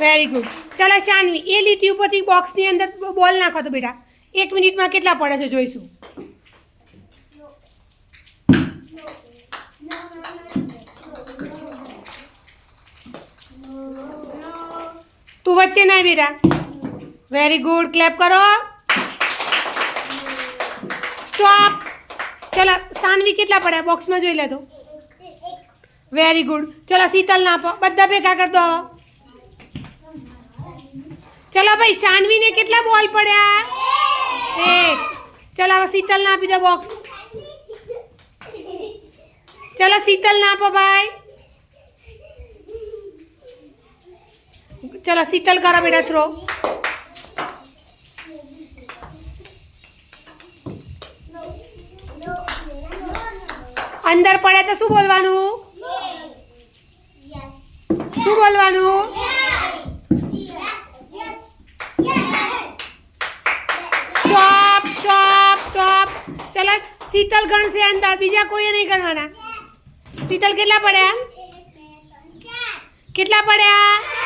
Very good. ચલો શાનવી, એ લીટી ઉપરથી બોક્સની અંદર બોલ નાખો તો બેટા 1 મિનિટમાં કેટલા પડે છે જોઈશું. તું વચ્ચે ના બેટા. વેરી ગુડ, ક્લેપ કરો. સ્ટોપ. ચલો શાનવી કેટલા પડ્યા બોક્સમાં જોઈ લે તો. Very good. ચલો શીતલ ના આપો, બધા ભેગા કરી દો. ચલો ભાઈ, શાનવીને કેટલા બોલ પડ્યા? 1. ચલો હવે શીતલ ના આપી દો બોક્સ. ચલો શીતલ ના આપો ભાઈ. ચલો શીતલ કરો બેટા થ્રો. અંદર પડે તો શું બોલવાનું? શું બોલવાનું? Stop stop stop. ચલો શીતલ ગણશે અંદર, બીજા કોઈએ નહીં ગણવાના. શીતલ કેટલા પડ્યા? કેટલા પડ્યા?